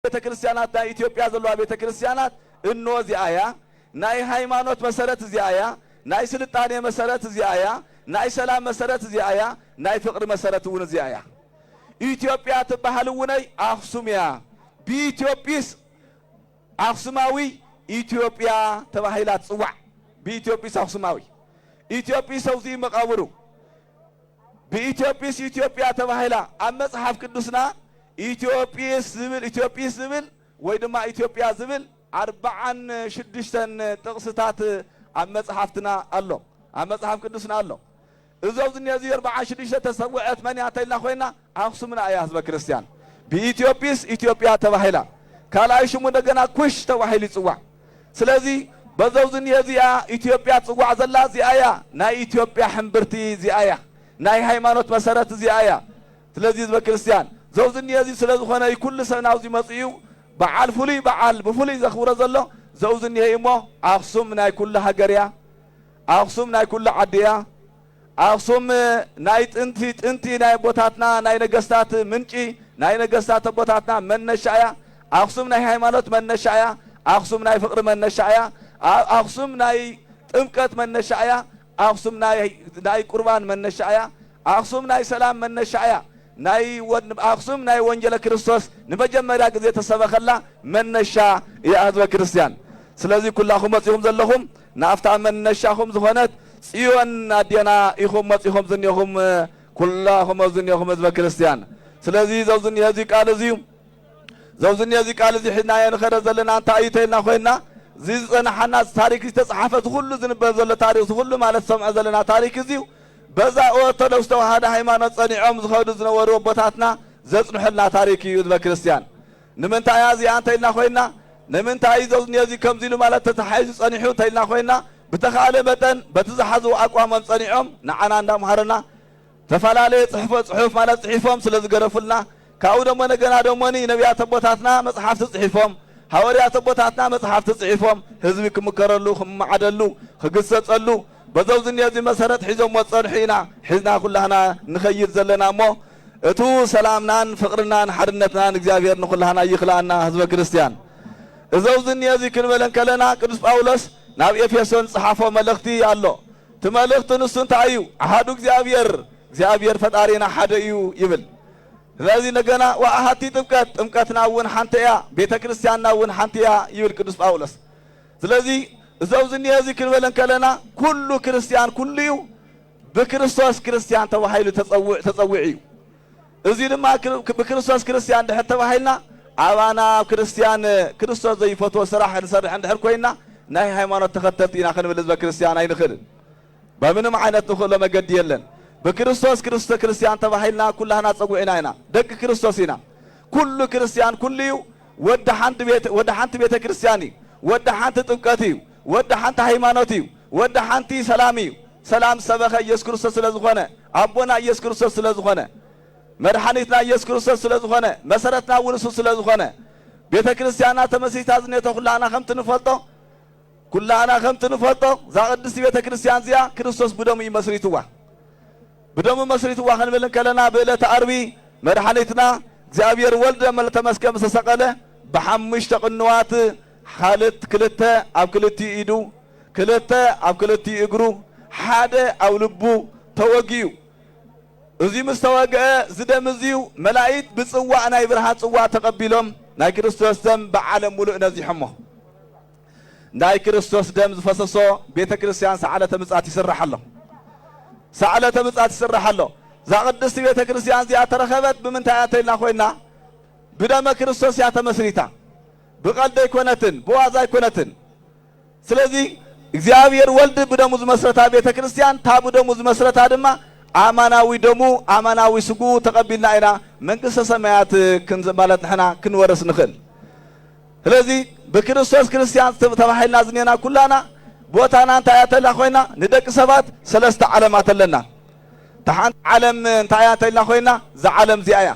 ቤተክርስቲያናት ናይ ኢትዮጵያ ዘለዋ ቤተክርስቲያናት እኖዚ አያ ናይ ሃይማኖት መሰረት እዚ አያ ናይ ስልጣኔ መሰረት እዚ አያ ናይ ሰላም መሰረት እዚ አያ ናይ ፍቅር መሰረት እውን እዚ አያ ኢትዮጵያ ተባህል ወነይ አክሱምያ በኢትዮጵያስ አክሱማዊ ኢትዮጵያ ተባሂላ ጽዋዕ በኢትዮጵያስ አክሱማዊ ኢትዮጵያ ሰውዚ መቃብሩ በኢትዮጵያስ ኢትዮጵያ ተባሂላ ኣብ መጽሐፍ ቅዱስና ኢትዮጵያስ ዝብል ወይ ድማ ኢትዮጵያ ዝብል 46 ጥቅስታት ኣብ መጽሐፍትና ኣሎ ኣብ መጽሐፍ ቅዱስና ኣሎ እዞም ዝነዚ 46 ተሰውዐት መን ያተልና ኮይና አክሱምና አያ ህዝበ ክርስቲያን በኢትዮጵያስ ኢትዮጵያ ተባሂላ ካልኣይ ሽሙ እንደገና ኩሽ ተባሂሉ ይጽዋዕ ስለዚ በዘው ዝነዚያ ኢትዮጵያ ጽዋዕ ዘላ ዚአያ ናይ ኢትዮጵያ ሕምብርቲ ዚአያ ናይ ሃይማኖት መሰረት ዚአያ ስለዚ ህዝበ ክርስቲያን ዘው ዝነዚ ስለዝኾነ ኩሉ ሰናው ዝመጽዩ በዓል ፍሉይ በዓል ብፍሉይ ዘኽብሮ ዘሎ ዘው ዝነይ እሞ አክሱም ናይ ኩሉ ሃገርያ አክሱም ናይ ኩሉ ዓድያ አክሱም ናይ ጥንቲ ናይ ቦታትና ናይ ነገስታት ምንጪ ናይ ነገስታት ቦታትና መነሻያ አክሱም ናይ ሃይማኖት መነሻያ አክሱም ናይ ፍቅር መነሻያ አክሱም ናይ ጥምቀት መነሻያ አክሱም ናይ ቁርባን መነሻያ አክሱም ናይ ሰላም መነሻያ ናይ አክሱም ናይ ወንጌል ክርስቶስ ንመጀመሪያ ጊዜ ተሰበከላ መነሻ የህዝበ ክርስቲያን ስለዚ ኩላኹም መጽኦም ዘለኹም ናፍታ መነሻኹም ዝኾነት ጽዮን አድያና ኢኹም መጽኦም ዝንየኹም ኩላኹም ዝንየኹም ህዝበ ክርስቲያን ስለዚ ዘውዝን የዚ ቃል እዚዩ ዘውዝን የዚ ቃል እዚ ሒና የንኸረ ዘለና እንታይ ይተልና ኮይና ዝጸናሐና ታሪክ ዝተጻሐፈ ሁሉ ዝንበብ ዘሎ ታሪክ ሁሉ ማለት ሰምዐ ዘለና ታሪክ እዚዩ በዛ ኦርቶዶክስ ተዋህዶ ሃይማኖት ጸኒዖም ዝኸዱ ዝነበሩ ቦታትና ዘጽንሐልና ታሪክ እዩ ህዝበ ክርስቲያን ንምንታይ እዚኣ እንተይልና ኮይና ንምንታይ ዘውዝን የዚ ከምዚሉ ማለት ተተሓይዙ ጸኒሑ እንተይልና ኮይና بتخالى متن بتزحزوا أقوام صنيعهم نعنا عندهم هرنا تفلالي صحف مال صحيفهم سلز جرفلنا كأودا من جنا دومني نبيات بوتاتنا مصحف صحيفهم حواريات بوتاتنا مصحف صحيفهم حزبكم مكرلو خم عدلو خقصة صلو بزوج النيازي مسارات حزم وصرحينا حزنا كلنا نخير زلنا مو تو سلامنا فقرنا حرنتنا نجابير نخلنا يخلعنا حزب كريستيان زوج النيازي كلمة لنا كرس باولس ناب إفيسون صحافة ملختي الله تملخت نسون تعيو أحدو እግዚአብሔር ፈጣሪና ሓደ እዩ ይብል ስለዚ ነገና ወአሃቲ ጥምቀትና ውን ሓንተያ ቤተክርስቲያንና ውን ሓንተያ ይብል ቅዱስ ጳውሎስ ስለዚ እዛው ዝንየዚ ክንበለን ከለና ኩሉ ክርስቲያን ኩሉዩ በክርስቶስ ክርስቲያን ተባሂሉ ተጸውዕ እዩ እዚ ድማ በክርስቶስ ክርስቲያን ድሕር ተባሂልና አባና ክርስቲያን ክርስቶስ ዘይፈቶ ስራሕ ንሰርሕ እንድሕር ኮይና ናይ ሃይማኖት ተኸተልቲና ክንብል ህዝበ ክርስቲያን ኣይንኽእልን በምንም ዓይነት ንኽእሎ መገዲ የለን በክርስቶስ ክርስቲያን ተባሂልና ኩላህና ጸውዕና ኢና ደግ ክርስቶስ ኢና ኩሉ ክርስቲያን ኩሉዩ ወደ ሓንቲ ቤተ ክርስቲያን እዩ ወደ ሓንቲ ጥምቀት እዩ ወደ ሓንቲ ሃይማኖት እዩ ወደ ሓንቲ ሰላም እዩ ሰላም ሰበኸ ኢየሱስ ክርስቶስ ስለዝኾነ አቦና ኢየሱስ ክርስቶስ ስለዝኾነ መድኃኒትና ኢየሱስ ክርስቶስ ስለዝኾነ መሰረትና ውንሱ ስለዝኾነ ቤተ ክርስቲያንና ተመሲታ ዝኔተ ኩላህና ከምቲ ንፈልጦ ዛቅድስቲ ቤተ ክርስቲያን እዚኣ ክርስቶስ ብደሙ ይመስሪትዋ بدم مسريت واحد ملن كلنا بلة عربي مرحلتنا زابير ولد ملت مسكم سسقله بحمش تقنوات حالت كلته أو كلتي إيدو كلته أو كلتي إجرو حدا أو لبو توجيو زي مستواجع زدم زيو ملايت بتصوع أنا يبرهات صوع تقبلهم ناي كريستوس دم بعالم ملؤ نزيحمه ناي كريستوس دم فسسو بيت كريستيان سعادة مزات يسرح الله سعادة مزات يسرح الله زاقدس بيت كريستيان زي أترخبت بمنتهياتنا خوينا بدم كريستوس ياتمسريتا بقلد يكونتن بوازا يكونتن سلذي እግዚአብሔር ወልድ በደሙዝ መስረታ ቤተ ክርስቲያን ታቡ ደሙዝ መስረታ ድማ አማናዊ ደሙ አማናዊ ስጉ ተቀቢልና አይና መንግስተ ሰማያት ክንዘ ማለት ንሕና ክንወረስ ንኽእል ስለዚህ በክርስቶስ ክርስቲያን ተባሂልና ዝኔና ኩላና ቦታና እንታያተላ ኮይና ንደቂ ሰባት ሰለስተ ዓለማት ኣለና ተሓንት ዓለም እንታያተላ ኮይና ዘዓለም ዚአያ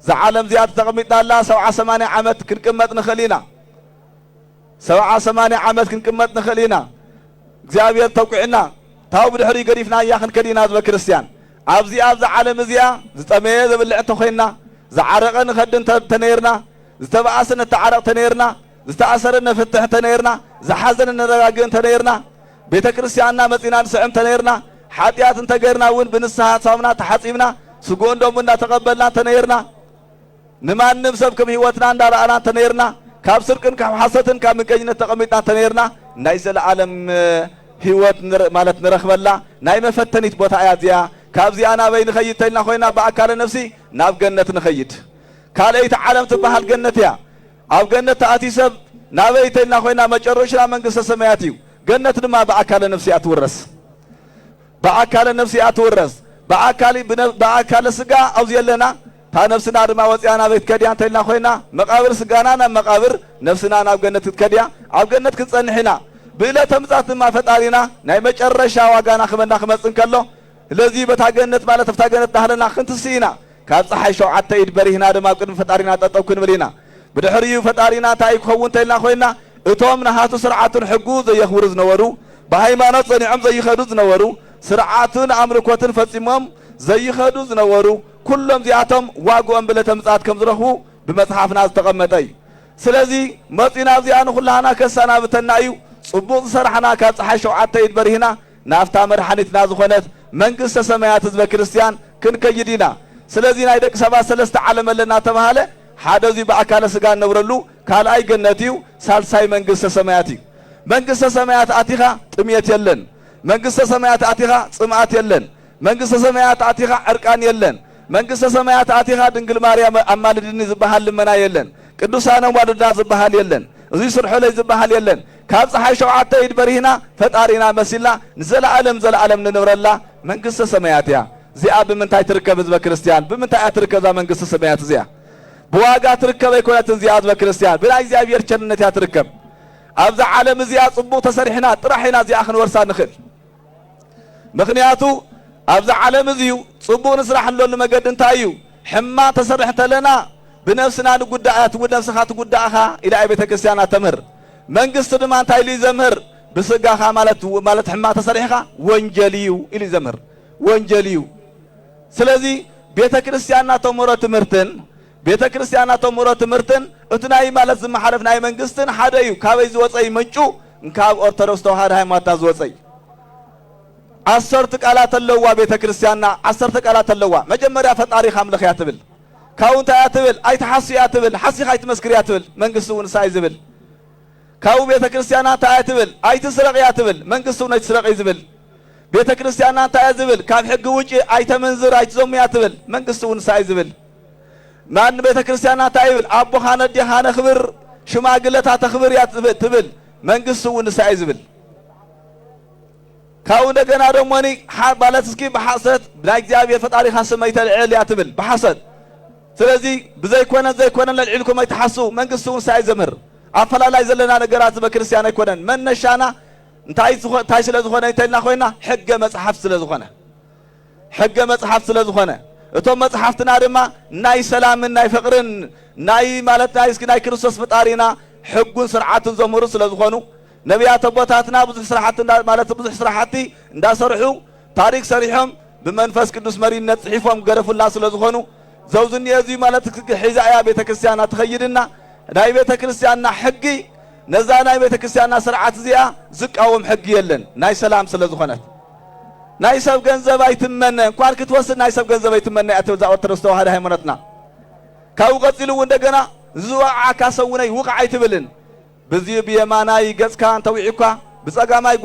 ዘዓለም ዚያ ተቀሚጣላ 70 ዓመት ክንቅመጥ ንኽእልና 70 ዓመት ክንቅመጥ ንኽእልና እግዚአብሔር ተውቂዕና ታው ብድሕሪ ገሪፍና ያኽን ከዲና ዝበ ክርስቲያን ኣብዚ ዓለም እዚኣ ዝጠመየ ዘብልዕ ተኾይና ዝዓረቀ ንኸድን ተነይርና ዝተባኣሰነ ተዓረቕ ተነይርና ዝተኣሰረነ ፍትሕ ተነይርና ዝሓዘነ ነረጋግን ተነይርና ቤተ ክርስቲያንና መጺና ንስዕም ተነይርና ሓጢያት እንተገርና እውን ብንስሓ ሳምና ተሓጺብና ስጉኡን ደሙን እናተቐበልና ተነይርና ንማንም ሰብ ከም ህይወትና እንዳረኣና ተነይርና ካብ ስርቅን ካብ ሓሰትን ካብ ምቀኝነት ተቐሚጥና ተነይርና ናይ ዘለዓለም ህይወት ማለት ንረኽበላ ናይ መፈተኒት ቦታ እያ እዚኣ ካብዚኣ ናበይ ንኸይድ ተኢልና ኮይና ብኣካለ ነፍሲ ናብ ገነት ንኸይድ ካልአይቲ ዓለም ትበሃል ገነት እያ ኣብ ገነት ተኣቲ ሰብ ናበይ ተኢልና ኮይና መጨረሻ መንግስተ ሰማያት እዩ ገነት ድማ ብኣካለ ነፍሲ እያ ትውረስ ብኣካለ ነፍሲ እያ ትውረስ ብኣካለ ስጋ ኣብዚ የለና ታ ነፍስና ድማ ወፂያ ናበይ ትከድያ እንተኢልና ኮይና መቃብር ስጋና ናብ መቃብር ነፍስና ናብ ገነት ክትከድያ ኣብ ገነት ክትጸንሕ ኢና ብዕለተ ምጽአት ድማ ፈጣሪና ናይ መጨረሻ ዋጋና ክበና ክመጽእ ከሎ ስለዚ በታ ገነት ማለት ኣብታ ገነት ዳህለና ክንትስኢና ካብ ፀሓይ 7 ኢድ በሪህና ድማ ቅድሚ ፈጣሪና ጠጠው ክንብል ኢና ብድሕሪኡ ፈጣሪና እንታይ ክኸውን እንተኢልና ኮይና እቶም ናሃቱ ስርዓቱን ሕጉ ዘየኽብሩ ዝነበሩ ብሃይማኖት ጸኒዖም ዘይኸዱ ዝነበሩ ስርዓቱን ኣምልኮትን ፈጺሞም ዘይኸዱ ዝነበሩ ኩሎም ዚኣቶም ዋግኦም ብዕለተ ምጽአት ከም ዝረኽቡ ብመጽሓፍና ዝተቐመጠ እዩ ስለዚ መጺና እዚኣ ንኹላህና ከሰናብተና እዩ ጽቡቕ ዝሰርሐና ካብ ፀሓይ 7 ኢድ በሪህና ናፍታ መድሓኒትና ዝኾነት መንግስተ ሰማያት ህዝበ ክርስቲያን ክንከይድ ኢና ስለዚ ናይ ደቂ ሰባት ሰለስተ ዓለም ኣለና ተባሃለ ሓደ እዚ ብኣካለ ስጋ ነብረሉ ካልኣይ ገነት እዩ ሳልሳይ መንግስተ ሰማያት እዩ መንግስተ ሰማያት ኣቲኻ ጥምየት የለን መንግስተ ሰማያት ኣቲኻ ጽምኣት የለን መንግስተ ሰማያት ኣቲኻ ዕርቃን የለን መንግስተ ሰማያት ኣቲኻ ድንግል ማርያም ኣማልድኒ ዝበሃል ልመና የለን ቅዱሳን ዋልድና ዝበሃል የለን እዚ ስርሖለይ ዝበሃል የለን ካብ ፀሓይ 7 ኢድ በሪህና ፈጣሪና መሲልና ንዘለዓለም ንነብረላ መንግስተ ሰማያት እያ እዚኣ ብምንታይ ትርከብ ህዝበ ክርስቲያን ብምንታይ ትርከብ እዛ መንግስተ ሰማያት እዚኣ ብዋጋ ትርከብ ኣይኮነትን እዚኣ ህዝበ ክርስቲያን ብናይ እግዚኣብሔር ቸርነት እያ ትርከብ ኣብዛ ዓለም እዚኣ ጽቡቕ ተሰሪሕና ጥራሕ ኢና እዚኣ ክንወርሳ ንኽእል ምኽንያቱ ኣብዛ ዓለም እዚዩ ጽቡቕ ንስራሕ ንለሉ መገዲ እንታይ እዩ ሕማቕ ተሰርሕ ተለና ብነፍስና ንጉዳኣት ነፍስኻ ትጉዳእኻ ኢላ ቤተ ክርስቲያና ተምህር መንግስቲ ድማ እንታይ ኢሉ ዘምህር ብስጋኻ ማለት ሕማቕ ተሰሪሕኻ ወንጀል እዩ ኢሉ ዘምህር ወንጀል እዩ ስለዚ ቤተ ክርስቲያንና ተምህሮ ትምህርትን እቲ ናይ ማለት ዝመሓለፍ ናይ መንግስትን ሓደ እዩ ካበይ ዝወፀይ ምንጩ ካብ ኦርቶዶክስ ተዋህዶ ሃይማኖት ዝወፀይ 10 ቃላት ኣለዋ ቤተ ክርስቲያንና 10 ቃላት ኣለዋ መጀመርያ ፈጣሪኻ ኣምልኽ እያ ትብል ካብኡ እንታይ እያ ትብል ኣይትሓሱ እያ ትብል ሓሲኻ ኣይትመስክር እያ ትብል መንግስቲ እውን ንሳ እዩ ዝብል ካብኡ ቤተ ክርስቲያንና እንታይ እያ ትብል ኣይትስረቕ እያ ትብል መንግስቲ እውን ኣይትስረቕ እዩ ዝብል ቤተ ክርስቲያንና እንታይ እያ ዝብል ካብ ሕጊ ውጪ ኣይተመንዝር ኣይትዘሙ እያ ትብል መንግስቲ እውን ንሳ እዩ ዝብል ማን ቤተ ክርስቲያንና እንታይ ይብል ኣቦኻ ነዲኻ ነኽብር ሽማግለታት ተኽብር እያ ትብል መንግስቲ እውን ንሳ እዩ ዝብል ካብኡ እንደገና ደሞኒ ማለት እስኪ ብሓሰት ናይ እግዚኣብሔር ፈጣሪኻ ስመይ ተልዕል እያ ትብል ብሓሰት ስለዚ ብዘይኮነን ለልዒልኩም ኣይትሓሱ መንግስቲ እውን ንሳ እዩ ዘምህር ኣፈላላይ ዘለና ነገራት ህዝበ ክርስቲያን ኣይኮነን መነሻና እንታይ ስለ ዝኾነ እንተኢልና ኮይና ሕገ መጽሓፍ ስለ ዝኾነ እቶም መጽሓፍትና ድማ ናይ ሰላምን ናይ ፍቕርን ናይ ማለት ናይ ክርስቶስ ፈጣሪና ሕጉን ስርዓትን ዘምህሩ ስለ ዝኾኑ ነቢያት ኣቦታትና ብዙሕ ስራሕቲ እንዳሰርሑ ታሪክ ሰሪሖም ብመንፈስ ቅዱስ መሪነት ጽሒፎም ገረፉላ ስለ ዝኾኑ ዘውዝኒ እዙይ ማለት ሒዛ እያ ቤተ ክርስቲያንና ትኸይድና ናይ ቤተ ክርስቲያንና ሕጊ ነዛ ናይ ቤተ ክርስቲያንና ስርዓት እዚኣ ዝቃወም ሕጊ የለን ናይ ሰላም ስለ ዝኾነት ናይ ሰብ ገንዘብ ኣይትመነ እንኳን ክትወስድ ናይ ሰብ ገንዘብ ኣይትመነ እያ ትብል ኦርቶዶክስ ተዋህዶ ሃይማኖትና ካብኡ ቀፂሉ እውን እንደገና ዝወቅዓካ ሰብ እውን ውቕዕ ኣይትብልን በዚ ብየማናይ ገጽካ እንተዊዕካ ብጸጋማይ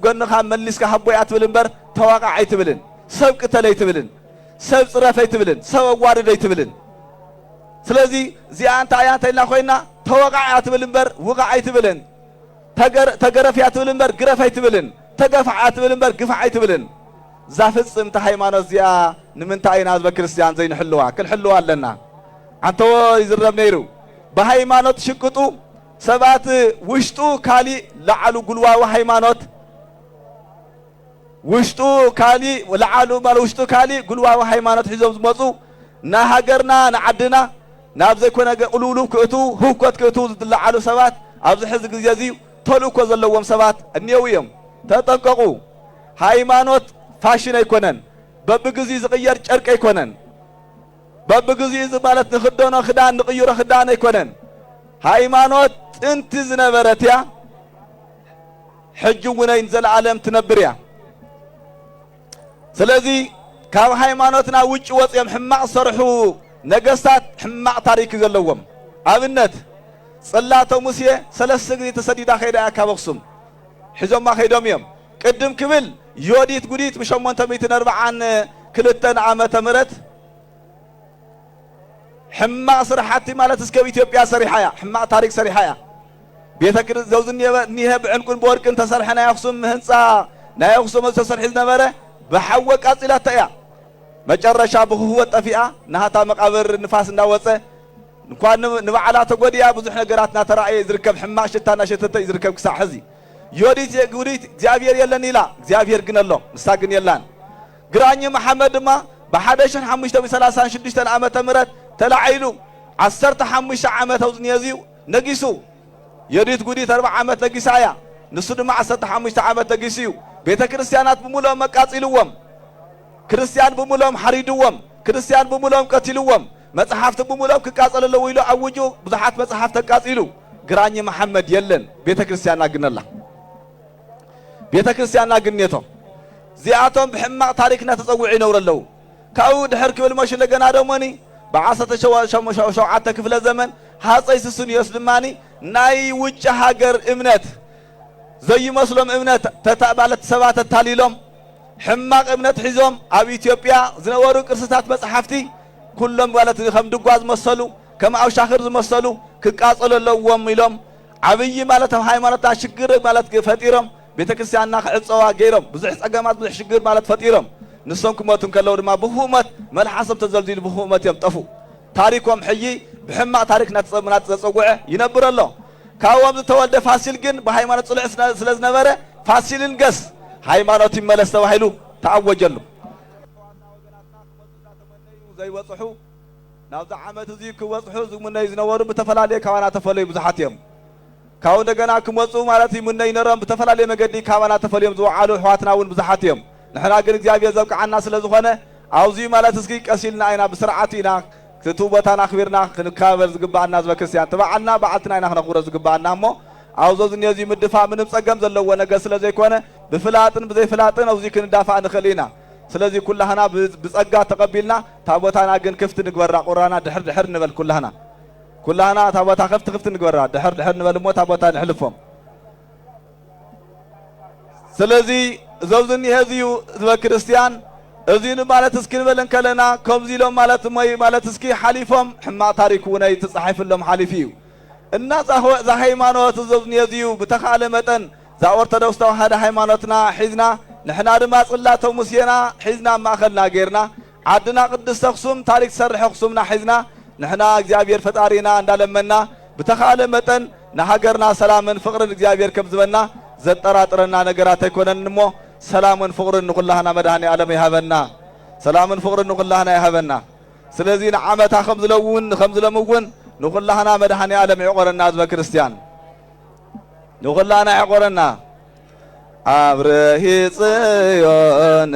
ጎንኻ መሊስካ ሃቦ እያ ትብል እምበር ተዋቃዕ ኣይትብልን ሰብ ቅተል ኣይትብልን ሰብ ጽረፍ ኣይትብልን ሰብ ኣዋርድ ኣይትብልን ስለዚ እዚኣ እንታይ እያ እንተኢልና ኮይና ተወቃዕ እያ ትብል እምበር ውቕዕ ኣይትብልን ተገረፍ እያ ትብል እምበር ግረፍ ኣይትብልን ተገፋዕ እያ ትብል እምበር ግፋዕ ኣይትብልን እዛ ፍጽምቲ ሃይማኖት እዚኣ ንምንታይ ኢና ህዝበ ክርስቲያን ዘይንሕልዋ ክንሕልዋ ኣለና አንተዎ ይዝረብ ነይሩ በሃይማኖት ሽቅጡ ሰባት ውሽጡ ካሊእ ለዓሉ ጉልዋዊ ሃይማኖት ውሽጡ ካሊእ ለዓሉ ውሽጡ ካሊእ ጉልዋዊ ሃይማኖት ሒዞም ዝመፁ ናሃገርና ንዓድና ናብ ዘይኮነ ቁልውሉብ ክእቱ ህውከት ክእቱ ዝለዓሉ ሰባት ኣብዚ ሕዚ ግዜ እዚ ተልእኮ ዘለዎም ሰባት እኒአው እዮም ተጠንቀቁ ሃይማኖት ፋሽን ኣይኮነን በብግዜ ዝቕየር ጨርቂ ኣይኮነን በብግዜ ማለት ንኽደኖ ክዳን ንቕይሮ ክዳን ኣይኮነን ሃይማኖት ጥንቲ ዝነበረት እያ ሕጂ እውን ዘለዓለም ትነብር እያ ስለዚ ካብ ሃይማኖትና ውጭ ወፅኦም ሕማቕ ሰርሑ ነገስታት ሕማቕ ታሪክ ዘለዎም ኣብነት ጽላተ ሙሴ 3 ግዜ ተሰዲዳ ኸይዳ ካብ ኣክሱም ሒዞማ ኸይዶም እዮም ቅድም ክብል ዮዲት ጉዲት ብ842 ዓመተ ምህረት ሕማቕ ስራሕቲ ማለት እስከ ኢትዮጵያ ሰሪሓ እያ ሕማቕ ታሪክ ሰሪሓ እያ ቤተ ክርስቲያን ዘውዝኒሄ ብዕንቁን በወርቅን ተሰርሐ ናይ ኣክሱም ህንፃ ናይ ኣክሱም ተሰርሒ ዝነበረ ብሓወ ቃፂላታ እያ መጨረሻ ብህወት ጠፊኣ ናሃታ መቃብር ንፋስ እንዳወፀ እንኳን ንባዕላ ተጎዲያ ብዙሕ ነገራት ናተራእየ ዝርከብ ሕማቕ ሽታና ሸተተ ዝርከብ ክሳዕ ሕዚ ዮዲት ጉዲት እግዚአብሔር የለን ኢላ እግዚአብሔር ግን ኣሎ ንሳ ግን የላን ግራኝ መሐመድ ድማ ብ1536 ዓመተ ምህረት ተላዒሉ 15 ዓመት ኣውዝኒየዚዩ ነጊሱ ዮዲት ጉዲት 40 ዓመት ነጊሳ እያ ንሱ ድማ 15 ዓመት ነጊሱ እዩ ቤተ ክርስቲያናት ብምሎም መቃፂልዎም ክርስቲያን ብምሎም ሓሪድዎም ክርስቲያን ብምሎም ቀቲልዎም መጽሐፍቲ ብምሎም ክቃጸለለው ኢሉ ኣውጁ ብዙሓት መጽሐፍቲ ተቃጺሉ ግራኝ መሐመድ የለን ቤተ ክርስቲያንና ግን ኣላ ቤተ ክርስቲያንና ግን ነቶም እዚኣቶም ብሕማቕ ታሪክና ተጸውዑ ይነብሩ ኣለዉ ካብኡ ድሕር ክብል መሽ እንደገና ደሞኒ ብ17 ክፍለ ዘመን ሃፀይ ሱስንዮስ ድማኒ ናይ ውጭ ሃገር እምነት ዘይመስሎም እምነት ማለት ሰባት ተታሊሎም ሕማቕ እምነት ሒዞም ኣብ ኢትዮጵያ ዝነበሩ ቅርስታት መጽሐፍቲ ኩሎም ማለት ከም ድጓ ዝመሰሉ ከም ኣውሻኽር ዝመሰሉ ክቃጸሉ ኣለዎም ኢሎም ዓብይ ማለት ሃይማኖትና ሽግር ማለት ፈጢሮም ቤተ ክርስቲያንና ክዕፀዋ ገይሮም ብዙሕ ጸገማት ብዙሕ ሽግር ማለት ፈጢሮም ንሶም ክመቱን ከለው ድማ ብህመት መልሓሰብ ተዘልዚሉ ብህመት እዮም ጠፉ ታሪኮም ሕጂ ብሕማቕ ታሪክ ናት ዘጸውዐ ይነብር ኣሎ ካብኦም ዝተወልደ ፋሲል ግን ብሃይማኖት ጽልዕ ስለ ዝነበረ ፋሲልን ገስ ሃይማኖት ይመለስ ተባሂሉ ተኣወጀሉ ዘይወጽሑ ናብዛ ዓመት እዚ ክወጽሑ ዝሙነይ ዝነበሩ ብተፈላለየ ካባና ተፈለዩ ብዙሓት እዮም ካብኡ እንደገና ክመፁ ማለት ይሙነይ ነሮም ብተፈላለየ መገዲ ካባና ተፈልዮም ዝወዓሉ ኣሕዋትና እውን ብዙሓት እዮም ንሕና ግን እግዚአብሔር ዘብቅዓና ስለ ዝኾነ ኣብዙ ማለት እስኪ ቀሲልና ኢና ብስርዓት ኢና እቲ ቦታና ኣኽቢርና ክንከባበር ዝግባአና ዝበ ክርስቲያን ተባዓልና በዓልትና ኢና ክነኽብሮ ዝግባአና እሞ ኣብዞ ዝንየዚ ምድፋእ ምንም ጸገም ዘለዎ ነገር ስለ ዘይኮነ ብፍላጥን ብዘይፍላጥን ኣብዙ ክንዳፋእ ንኽእል ኢና ስለዚ ኩላህና ብጸጋ ተቐቢልና ታቦታና ግን ክፍቲ ንግበራ ቁራና ድሕር ንበል ኩላህና ታቦታ ክፍቲ ንግበራ ድሕር ንበል እሞ ታቦታ ንሕልፎም ስለዚ ዘውዝኒሄ እዚዩ ዝበ ክርስቲያን እዚኑ ማለት እስኪ ንበልን ከለና ከምዚ ኢሎም ማለት ሞይ ማለት እስኪ ሓሊፎም ሕማቕ ታሪክ ውነይ ተጻሒፍሎም ሓሊፍ እዩ እና ዛ ሃይማኖት ዘውዝኒሄ እዚዩ ብተኻለ መጠን ዛ ኦርቶዶክስ ተዋህዶ ሃይማኖትና ሒዝና ንሕና ድማ ጽላተ ሙሴና ሒዝና ማእኸልና ገይርና ዓድና ቅድስቲ ኣክሱም ታሪክ ሰርሕ ኣክሱምና ሒዝና ንሕና እግዚአብሔር ፈጣሪና እንዳለመና ብተኻለ መጠን ንሃገርና ሰላምን ፍቕርን እግዚአብሔር ከም ዝበና ዘጠራጥረና ነገራት ኣይኮነን እሞ ሰላምን ፍቕርን ንኹላህና መድሃኒ ዓለም ይሃበና ሰላምን ፍቕርን ንኹላህና ይሃበና ስለዚ ንዓመታ ከም ዝለምውን ንኹላህና መድሃኒ ዓለም ይዕቆረና ዝበ ክርስቲያን ንኹላህና ይዕቆረና አብረሂ ጽዮን